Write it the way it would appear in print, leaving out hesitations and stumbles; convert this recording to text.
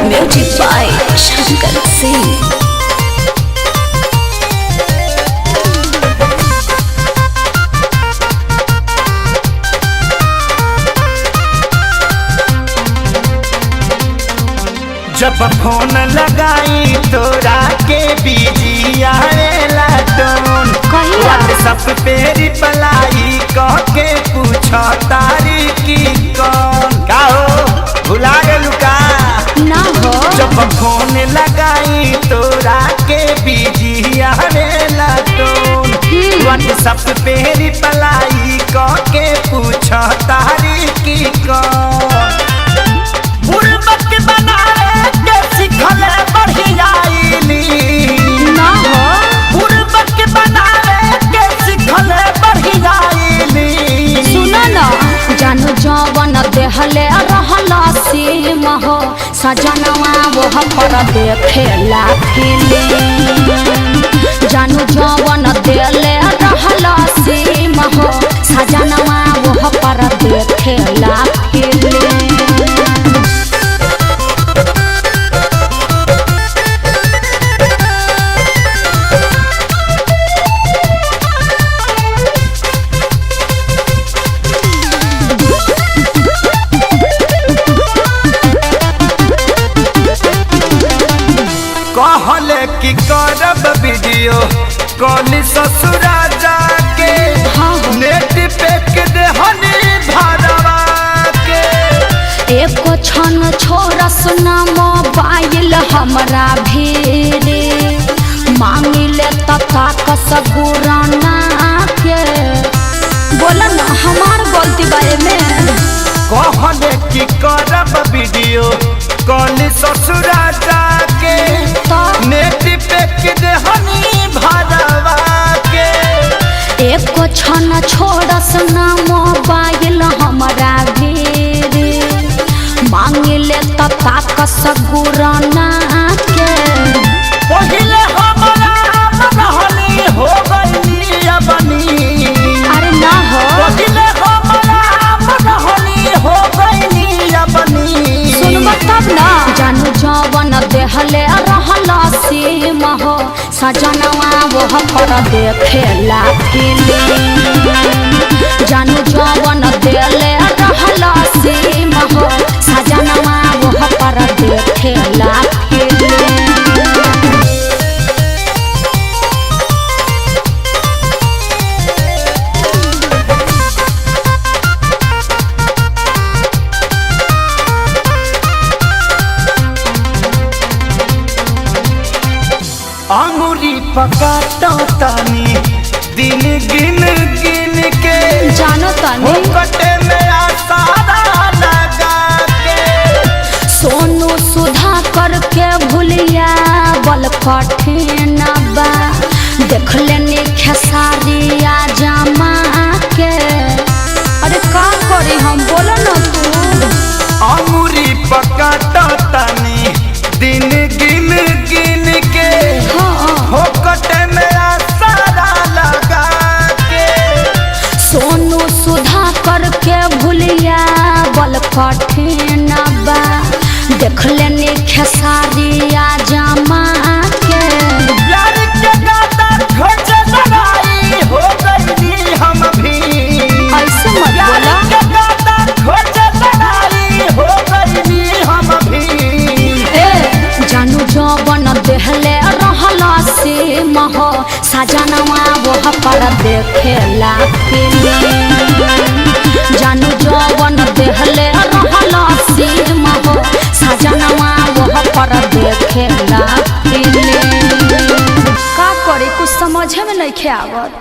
Music by Shankar Singh. जब phone लगाई तोरा के बिजी आएला टोन, व्हाट्सएप पे रिप्लाई कह के पूछो तारी की कौन का हो, भुला गेलू का ना हो। जब फोन लगाई तोरा के बिजी आएला टोन, व्हाट्सएप पे रिप्लाई कह के पूछो तारी की कौन। बुड़बक बनाए के सिखले बढ़ियाईली ना हो। बुड़बक बनाए के सिखले बढ़ियाईली। सुनो ना, जानू जवन देहले रहला सीम हो, सजनवा वो पर देखेला फिल्म। जानू जवन देले रहला सीम हो, सजनवा वो पर देखेला फिल्म। कहले कि करब वीडियो कॉल ससुरा जाके, नेट पे देहनी भरवा के। एक क्षण छोरस ना मोबाइल हमरा भीरे, मांगिले तता कसगुराना के। बोला ना हमार गलती बारे में। कहले कि करब वीडियो कॉल ससुरा जाके, नेट पे देहनी भरवा के। एक क्षण छोरस ना मोबाइल हमरा भीरे, मांगिले तता कसगुराना के। पहिले हमरा रहनी हो गई अपनी। अरे ना हो। पहिले हमरा रहनी हो गई अपनी। सुनबा तब ना। जानू जवन देहले रहला सीम हो, सजनवा वो पर देखेला फिल्म। जानू जवन देहले रहला सीम हो, सजनवा वो पर देखेला फिल्म। अंगुरी पकाता तानी दिन गिन गिन के, जानो तनी कटे में आसारा लगा के। सोनू सुधा करके भूलिया बल कठिन बा, देख लेनी खेसारिया जमा के। अरे का करी हम, बोलो ना तू। अंगुरी पकाता तानी दिन गिन गिन के, हो कटे में आसारा लगा के। सोनू सुधा करके भूलिया बल कठिन बा, देख लेनी खेसारिया जमा के। प्यार के गाता खोज लड़ाई हो गई हम भी। ऐसे मत प्यार बोला। के गाता खोज लड़ाई हो गई हम भी। ए जानू जवन देहले रहला सीम हो, सजनवा वो पर देखेला फिल्म। जानू जवन देहले रहला सीम हो, सजनवा वो पर देखेला फिल्म। का करे कुछ समझे में नहीं आवत।